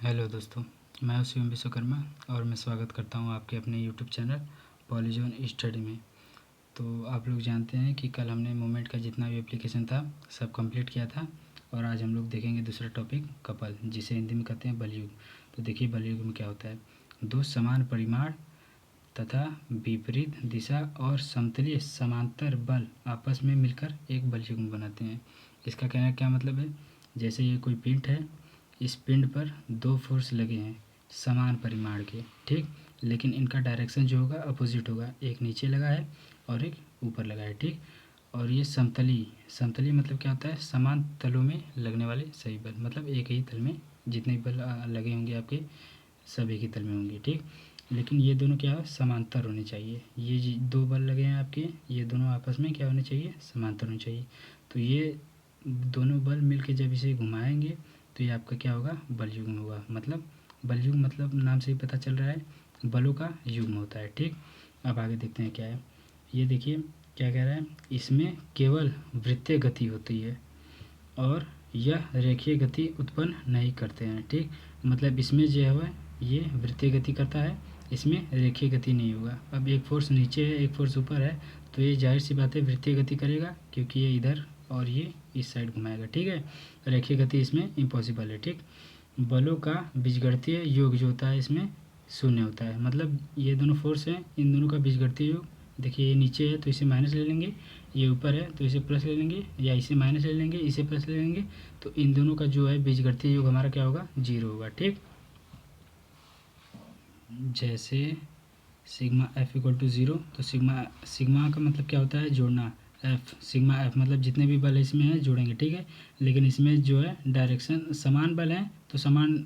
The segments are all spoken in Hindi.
हेलो दोस्तों, मैं हूं शिवम विश्वकर्मा और मैं स्वागत करता हूं आपके अपने यूट्यूब चैनल पॉलीजोन स्टडी में। तो आप लोग जानते हैं कि कल हमने मोमेंट का जितना भी एप्लीकेशन था सब कंप्लीट किया था और आज हम लोग देखेंगे दूसरा टॉपिक कपल, जिसे हिंदी में कहते हैं बलयुग। तो देखिए बलयुग में क्या होता है। दो समान परिमाण तथा विपरीत दिशा और समतलीय समांतर बल आपस में मिलकर एक बलयुग्म बनाते हैं। इसका कहने का क्या मतलब है, जैसे ये कोई पिंड है, इस पिंड पर दो फोर्स लगे हैं समान परिमाण के, ठीक, लेकिन इनका डायरेक्शन जो होगा अपोजिट होगा। एक नीचे लगा है और एक ऊपर लगा है, ठीक। और ये समतली समतली मतलब क्या होता है, समान तलों में लगने वाले सही बल, मतलब एक ही तल में जितने बल लगे होंगे आपके सब एक ही तल में होंगे, ठीक। लेकिन ये दोनों क्या है, समांतर होने चाहिए। ये दो बल लगे हैं आपके, ये दोनों आपस में क्या होने चाहिए, समांतर होने चाहिए। तो ये दोनों बल मिलके जब इसे घुमाएंगे तो ये आपका क्या होगा, बलयुग्म होगा। मतलब बलयुग्म मतलब नाम से ही पता चल रहा है, बलों का युग्म होता है, ठीक। अब आगे देखते हैं क्या है। ये देखिए क्या कह रहा है, इसमें केवल वृत्तीय गति होती है और यह रेखीय गति उत्पन्न नहीं करते हैं, ठीक। मतलब इसमें जो है ये वृत्तीय गति करता है, इसमें रेखीय गति नहीं होगा। अब एक फोर्स नीचे है एक फोर्स ऊपर है तो ये जाहिर सी बात है वृत्तीय गति करेगा, क्योंकि ये इधर और ये इस साइड घुमाएगा, ठीक है। रेखीय गति इसमें इम्पॉसिबल है, ठीक। बलों का बीजगणितीय योग जो होता है इसमें शून्य होता है। मतलब ये दोनों फोर्स हैं, इन दोनों का बीजगणितीय योग, देखिए ये नीचे है तो इसे माइनस ले लेंगे, ये ऊपर है तो इसे प्लस ले लेंगे, या इसे माइनस ले लेंगे इसे प्लस ले लेंगे, तो इन दोनों का जो है बीजगणितीय योग हमारा क्या होगा, जीरो होगा, ठीक। जैसे sigma F equal to zero, तो सिग्मा सिग्मा का मतलब क्या होता है, जोड़ना। एफ सिग्मा एफ मतलब जितने भी बल इसमें हैं जोड़ेंगे, ठीक है। लेकिन इसमें जो है डायरेक्शन समान बल हैं तो समान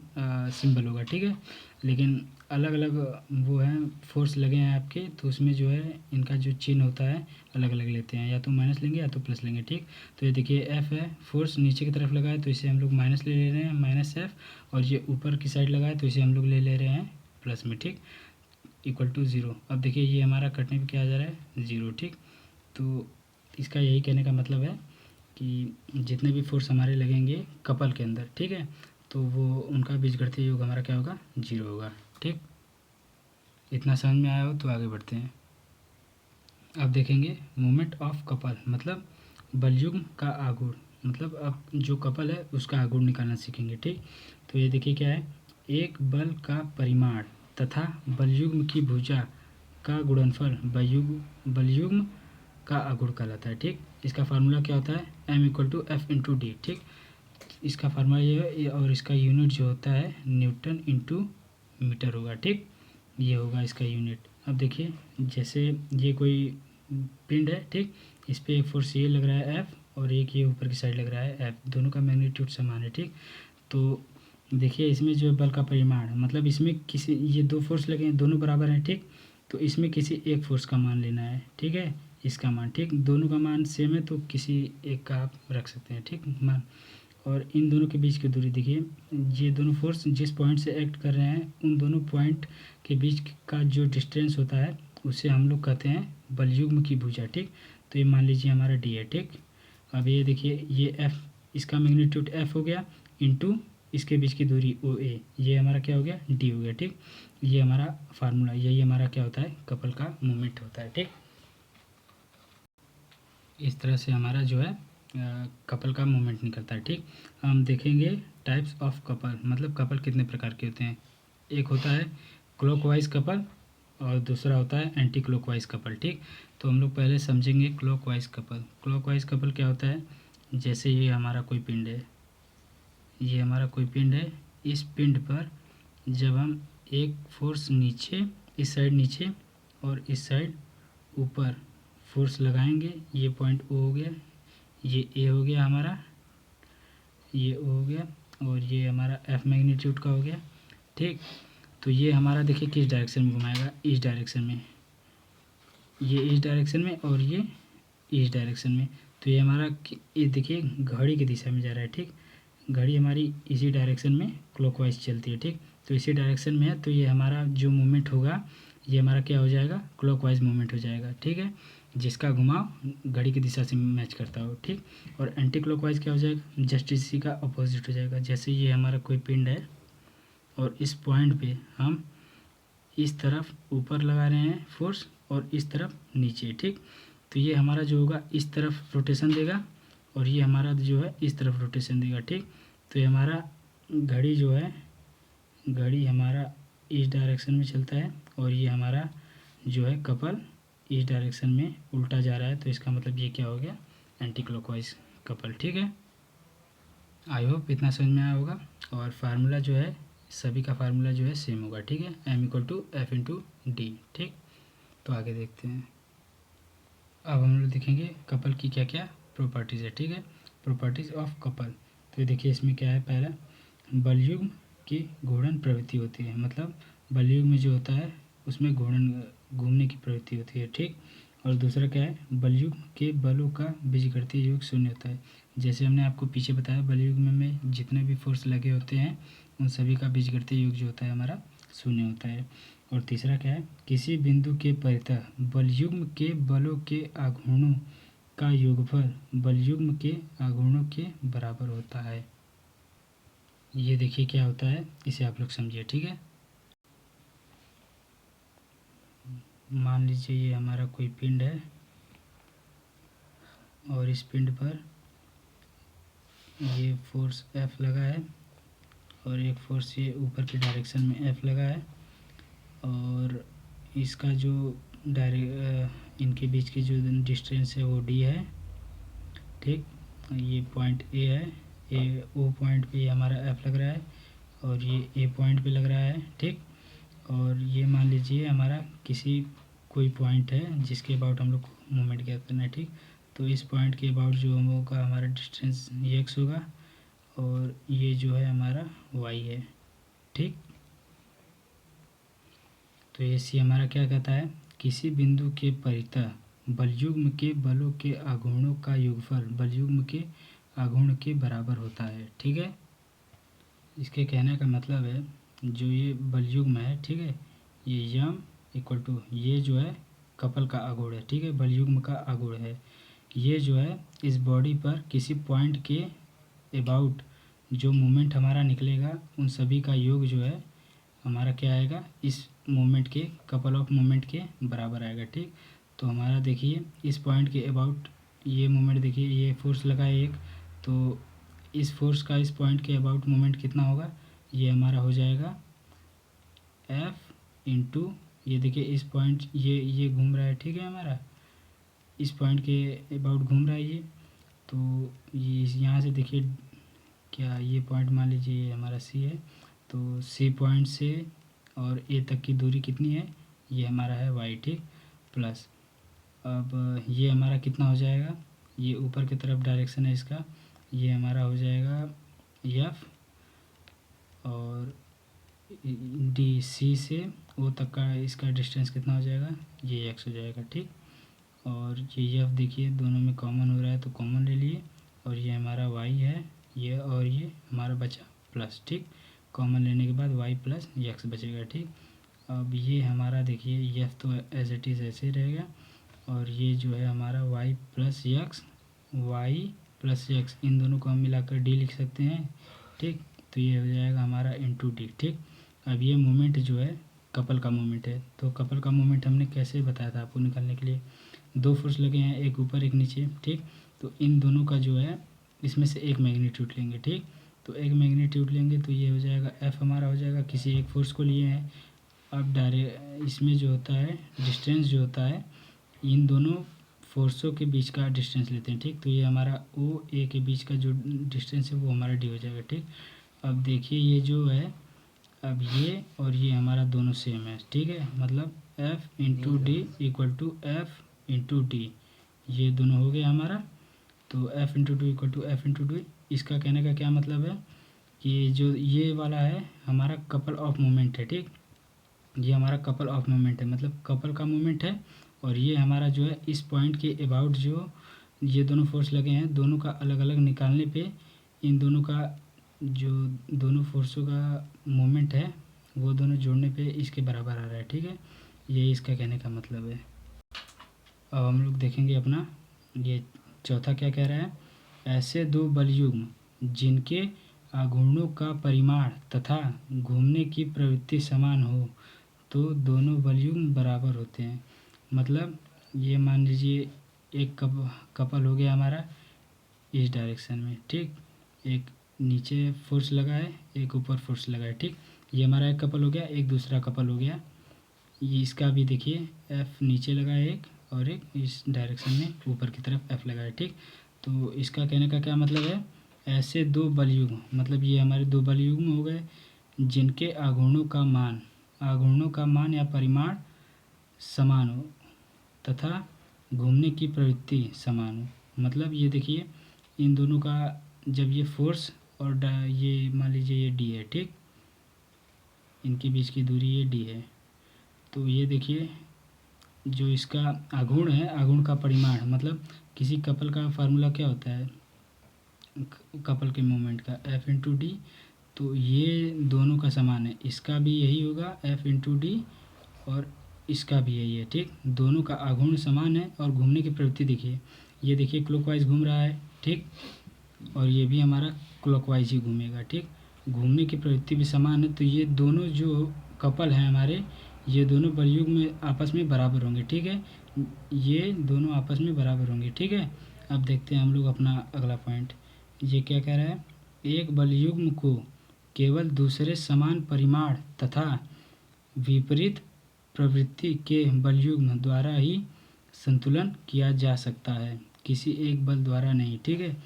सिंबल होगा, ठीक है। लेकिन अलग अलग वो हैं फोर्स लगे हैं आपके, तो उसमें जो है इनका जो चिन्ह होता है अलग अलग लेते हैं, या तो माइनस लेंगे या तो प्लस लेंगे, ठीक। तो ये देखिए एफ है, फोर्स नीचे की तरफ लगा है तो इसे हम लोग माइनस ले रहे हैं, माइनस एफ। और ये ऊपर की साइड लगा है तो इसे हम लोग ले रहे हैं प्लस में, ठीक। Equal to zero. अब देखिए ये हमारा कटने पे क्या आ जा रहा है, ज़ीरो, ठीक। तो इसका यही कहने का मतलब है कि जितने भी फोर्स हमारे लगेंगे कपल के अंदर, ठीक है, तो वो उनका बीजगणितीय योग हमारा क्या होगा, जीरो होगा, ठीक। इतना समझ में आया हो तो आगे बढ़ते हैं। अब देखेंगे मोमेंट ऑफ कपल, मतलब बलयुग्म का आघूर्ण, मतलब अब जो कपल है उसका आघूर्ण निकालना सीखेंगे, ठीक। तो ये देखिए क्या है, एक बल का परिमाण तथा बलयुग्म की भुजा का गुणनफल बलयुग्म का आघूर्ण कहलाता है, ठीक। इसका फार्मूला क्या होता है, M equal to F into D, ठीक। इसका फार्मूला ये है और इसका यूनिट जो होता है न्यूटन इंटू मीटर होगा, ठीक। ये होगा इसका यूनिट। अब देखिए जैसे ये कोई पिंड है, ठीक, इस पर एक फोर्स ये लग रहा है एफ और एक ये ऊपर की साइड लग रहा है एफ, दोनों का मैग्नीट्यूड समान है, ठीक। तो देखिए इसमें जो है बल का परिमाण, मतलब इसमें किसी ये दो फोर्स लगे हैं दोनों बराबर हैं, ठीक। तो इसमें किसी एक फोर्स का मान लेना है, ठीक है, इसका मान, ठीक। दोनों का मान सेम है तो किसी एक का आप रख सकते हैं, ठीक, मान। और इन दोनों के बीच की दूरी देखिए, ये दोनों फोर्स जिस पॉइंट से एक्ट कर रहे हैं उन दोनों पॉइंट के बीच का जो डिस्टेंस होता है उसे हम लोग कहते हैं बलयुग्म की भुजा, ठीक। तो ये मान लीजिए हमारा डी है, ठीक। अब ये देखिए ये एफ, इसका मैग्नीट्यूड एफ हो गया इंटू इसके बीच की दूरी ओ ए, ये हमारा क्या हो गया, डी हो गया, ठीक। ये हमारा फार्मूला, यही हमारा क्या होता है, कपल का मूवमेंट होता है, ठीक। इस तरह से हमारा जो है कपल का मूवमेंट निकलता है, ठीक। हम देखेंगे टाइप्स ऑफ कपल, मतलब कपल कितने प्रकार के होते हैं। एक होता है क्लॉकवाइज कपल और दूसरा होता है एंटी क्लॉकवाइज कपल, ठीक। तो हम लोग पहले समझेंगे क्लॉकवाइज कपल। क्लॉकवाइज कपल क्या होता है, जैसे ये हमारा कोई पिंड है, ये हमारा कोई पिंड है, इस पिंड पर जब हम एक फोर्स नीचे, इस साइड नीचे और इस साइड ऊपर फोर्स लगाएंगे, ये पॉइंट ओ हो गया, ये ए हो गया हमारा, ये ओ हो गया और ये हमारा एफ मैग्नीट्यूड का हो गया, ठीक। तो ये हमारा देखिए किस डायरेक्शन में घुमाएगा, इस डायरेक्शन में, ये इस डायरेक्शन में और ये इस डायरेक्शन में। तो ये हमारा ये देखिए घड़ी की दिशा में जा रहा है, ठीक। घड़ी हमारी इसी डायरेक्शन में क्लॉकवाइज चलती है, ठीक। तो इसी डायरेक्शन में है तो ये हमारा जो मूवमेंट होगा ये हमारा क्या हो जाएगा, क्लॉकवाइज मूवमेंट हो जाएगा, ठीक है, जिसका घुमाव घड़ी की दिशा से मैच करता हो, ठीक। और एंटी क्लॉकवाइज क्या हो जाएगा, जस्ट इसी का अपोजिट हो जाएगा। जैसे ये हमारा कोई पिंड है, और इस पॉइंट पे हम इस तरफ ऊपर लगा रहे हैं फोर्स और इस तरफ नीचे, ठीक। तो ये हमारा जो होगा इस तरफ रोटेशन देगा और ये हमारा जो है इस तरफ रोटेशन देगा, ठीक। तो ये हमारा घड़ी जो है, घड़ी हमारा इस डायरेक्शन में चलता है और ये हमारा जो है कपल इस डायरेक्शन में उल्टा जा रहा है। तो इसका मतलब ये क्या हो गया, एंटी क्लॉकवाइज कपल, ठीक है। आई होप इतना समझ में आया होगा। और फार्मूला जो है सभी का फार्मूला जो है सेम होगा, ठीक है, m=f/d, ठीक। तो आगे देखते हैं। अब हम लोग देखेंगे कपल की क्या क्या प्रॉपर्टीज़ है, ठीक है। Properties of couple. तो देखिए इसमें क्या है, पहला बलयुग्म की घूर्णन प्रवृत्ति होती है, मतलब बलयुग्म में जो होता है उसमें घूमने की प्रवृत्ति होती है, ठीक। और दूसरा क्या है, बलयुग्म के बलों का बीजगणितीय योग शून्य होता है। जैसे हमने आपको पीछे बताया बलयुग्म में जितने भी फोर्स लगे होते हैं उन सभी का बीजगणितीय योग जो होता है हमारा शून्य होता है। और तीसरा क्या है, किसी बिंदु के परितः बलयुग्म के बलों के आघूर्णों का योगफल बलयुग्म के आघूर्णों के बराबर होता है। ये देखिए क्या होता है, इसे आप लोग समझिए, ठीक है। मान लीजिए ये हमारा कोई पिंड है और इस पिंड पर ये फोर्स F लगा है और एक फोर्स ये ऊपर की डायरेक्शन में F लगा है और इसका जो इनके बीच की जो डिस्टेंस है वो D है, ठीक। ये पॉइंट A है, ओ पॉइंट पे हमारा F लग रहा है और ये A पॉइंट पे लग रहा है, ठीक। और ये मान लीजिए हमारा किसी कोई पॉइंट है जिसके अबाउट हम लोग मूवमेंट क्या करना है, ठीक। तो इस पॉइंट के अबाउट जो होगा हमारा डिस्टेंस ये x होगा और ये जो है हमारा y है, ठीक। तो ये सी हमारा क्या कहता है, किसी बिंदु के परितः बलयुग्म के बलों के आघूर्णों का योगफल बलयुग्म के आघूर्ण के बराबर होता है, ठीक है। इसके कहने का मतलब है जो ये बलयुग्म है, ठीक है, ये यम इक्वल टू ये जो है कपल का आघूर्ण है, ठीक है, बलयुग्म का आघूर्ण है। ये जो है इस बॉडी पर किसी पॉइंट के अबाउट जो मोमेंट हमारा निकलेगा उन सभी का योग जो है हमारा क्या आएगा, इस मोमेंट के कपल ऑफ मोमेंट के बराबर आएगा, ठीक। तो हमारा देखिए इस पॉइंट के अबाउट ये मोमेंट देखिए ये फोर्स लगा है एक, तो इस फोर्स का इस पॉइंट के अबाउट मोमेंट कितना होगा, ये हमारा हो जाएगा F इंटू ये देखिए इस पॉइंट ये घूम रहा है, ठीक है, हमारा इस पॉइंट के अबाउट घूम रहा है ये। तो ये यहाँ से देखिए क्या ये पॉइंट मान लीजिए ये हमारा C है, तो C पॉइंट से और A तक की दूरी कितनी है, ये हमारा है y, ठीक। प्लस अब ये हमारा कितना हो जाएगा, ये ऊपर की तरफ डायरेक्शन है इसका, ये हमारा हो जाएगा F और D C से O तक का इसका डिस्टेंस कितना हो जाएगा, ये x हो जाएगा, ठीक। और ये F देखिए दोनों में कॉमन हो रहा है तो कॉमन ले लिए और ये हमारा y है ये और ये हमारा बचा प्लस, ठीक। कॉमन लेने के बाद y प्लस x बचेगा, ठीक। अब ये हमारा देखिए F तो एज इट इज़ ऐसे रहेगा और ये जो है हमारा y प्लस x इन दोनों को हम मिलाकर d लिख सकते हैं, ठीक। तो ये हो जाएगा हमारा इंटू डी, ठीक। अब ये मोमेंट जो है कपल का मोमेंट है, तो कपल का मोमेंट हमने कैसे बताया था आपको निकालने के लिए, दो फोर्स लगे हैं एक ऊपर एक नीचे, ठीक। तो इन दोनों का जो है इसमें से एक मैग्नीट्यूड लेंगे, ठीक। तो एक मैग्नीट्यूड लेंगे तो ये हो जाएगा F हमारा हो जाएगा, किसी एक फोर्स को लिए हैं। अब डायरेक्ट इसमें जो होता है डिस्टेंस जो होता है इन दोनों फोर्सों के बीच का डिस्टेंस लेते हैं, ठीक। तो ये हमारा OA के बीच का जो डिस्टेंस है वो हमारा D हो जाएगा, ठीक। अब देखिए ये जो है अब ये और ये हमारा दोनों सेम है, ठीक है, मतलब F into D equal to F into D, ये दोनों हो गए हमारा। तो F into two equal to F into D, इसका कहने का क्या मतलब है कि जो ये वाला है हमारा कपल ऑफ मोमेंट है, ठीक। ये हमारा कपल ऑफ मोमेंट है, मतलब कपल का मोमेंट है और ये हमारा जो है इस पॉइंट के अबाउट जो ये दोनों फोर्स लगे हैं दोनों का अलग अलग निकालने पे इन दोनों का जो दोनों फोर्सों का मोमेंट है वो दोनों जोड़ने पे इसके बराबर आ रहा है, ठीक है। ये इसका कहने का मतलब है। अब हम लोग देखेंगे अपना ये चौथा क्या कह रहा है, ऐसे दो बलयुग्म जिनके आघूर्णों का परिमाण तथा घूमने की प्रवृत्ति समान हो तो दोनों बलयुग्म बराबर होते हैं। मतलब ये मान लीजिए एक कपल हो गया हमारा इस डायरेक्शन में, ठीक। एक नीचे फोर्स लगा है, एक ऊपर फोर्स लगा है, ठीक। ये हमारा एक कपल हो गया, एक दूसरा कपल हो गया। ये इसका भी देखिए एफ नीचे लगा है एक, और एक इस डायरेक्शन में ऊपर की तरफ एफ लगा है, ठीक। तो इसका कहने का क्या मतलब है, ऐसे दो बलयुग्म, मतलब ये हमारे दो बलयुग्म हो गए जिनके आघूर्णों का मान या परिमाण समान हो तथा घूमने की प्रवृत्ति समान हो। मतलब ये देखिए इन दोनों का जब ये फोर्स और ये मान लीजिए ये डी है, ठीक। इनके बीच की दूरी ये डी है। तो ये देखिए जो इसका आघूर्ण है, आघूर्ण का परिमाण, मतलब किसी कपल का फार्मूला क्या होता है कपल के मोमेंट का, एफ इंटू डी। तो ये दोनों का समान है, इसका भी यही होगा एफ इंटू डी और इसका भी यही है, ठीक। दोनों का आघूर्ण समान है और घूमने की प्रवृत्ति देखिए, ये देखिए क्लॉकवाइज घूम रहा है, ठीक। और ये भी हमारा क्लॉकवाइज ही घूमेगा, ठीक। घूमने की प्रवृत्ति भी समान है, तो ये दोनों जो कपल हैं हमारे, ये दोनों बलयुग्म में आपस में बराबर होंगे, ठीक है। ये दोनों आपस में बराबर होंगे, ठीक है। अब देखते हैं हम लोग अपना अगला पॉइंट। ये क्या कह रहा है, एक बलयुग्म को केवल दूसरे समान परिमाण तथा विपरीत प्रवृत्ति के बलयुग्म द्वारा ही संतुलन किया जा सकता है, किसी एक बल द्वारा नहीं, ठीक है।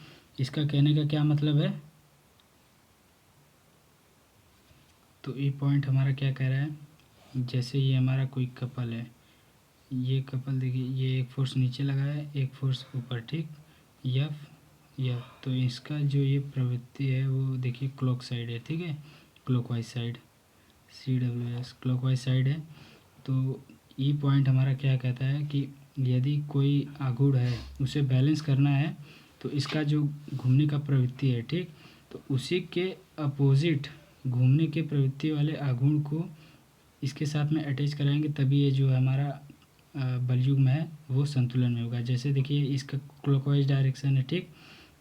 इसका कहने का क्या मतलब है, तो ये पॉइंट हमारा क्या कह रहा है, जैसे ये हमारा कोई कपल है, ये कपल देखिए ये एक फोर्स नीचे लगा है, एक फोर्स ऊपर, ठीक। यफ तो इसका जो ये प्रवृत्ति है वो देखिए क्लॉक साइड है, ठीक है, clockwise side, CWS clockwise side है। तो ये पॉइंट हमारा क्या कहता है कि यदि कोई आघूर्ण है उसे बैलेंस करना है तो इसका जो घूमने का प्रवृत्ति है, ठीक, तो उसी के अपोजिट घूमने के प्रवृत्ति वाले आघूर्ण को इसके साथ में अटैच कराएंगे, तभी ये जो हमारा बलयुग्म है वो संतुलन में होगा। जैसे देखिए इसका क्लॉकवाइज डायरेक्शन है, ठीक,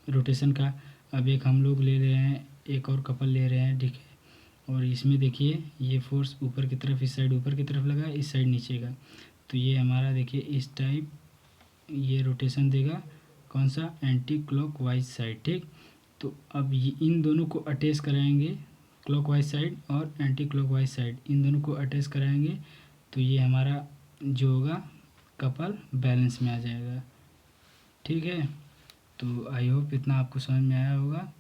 रोटेशन का। अब एक हम लोग ले रहे हैं, एक और कपल ले रहे हैं, ठीक है, और इसमें देखिए ये फोर्स ऊपर की तरफ, इस साइड ऊपर की तरफ लगा है, इस साइड नीचे का। तो ये हमारा देखिए इस टाइप ये रोटेशन देगा, कौन सा, एंटी क्लॉकवाइज साइड, ठीक। तो अब ये इन दोनों को अटैच कराएंगे, क्लॉकवाइज साइड और एंटी क्लॉकवाइज साइड, इन दोनों को अटैच कराएंगे तो ये हमारा जो होगा कपल बैलेंस में आ जाएगा, ठीक है। तो आई होप इतना आपको समझ में आया होगा,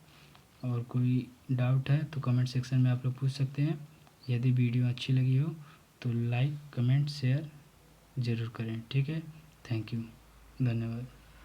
और कोई डाउट है तो कमेंट सेक्शन में आप लोग पूछ सकते हैं। यदि वीडियो अच्छी लगी हो तो लाइक कमेंट शेयर ज़रूर करें, ठीक है। थैंक यू, धन्यवाद।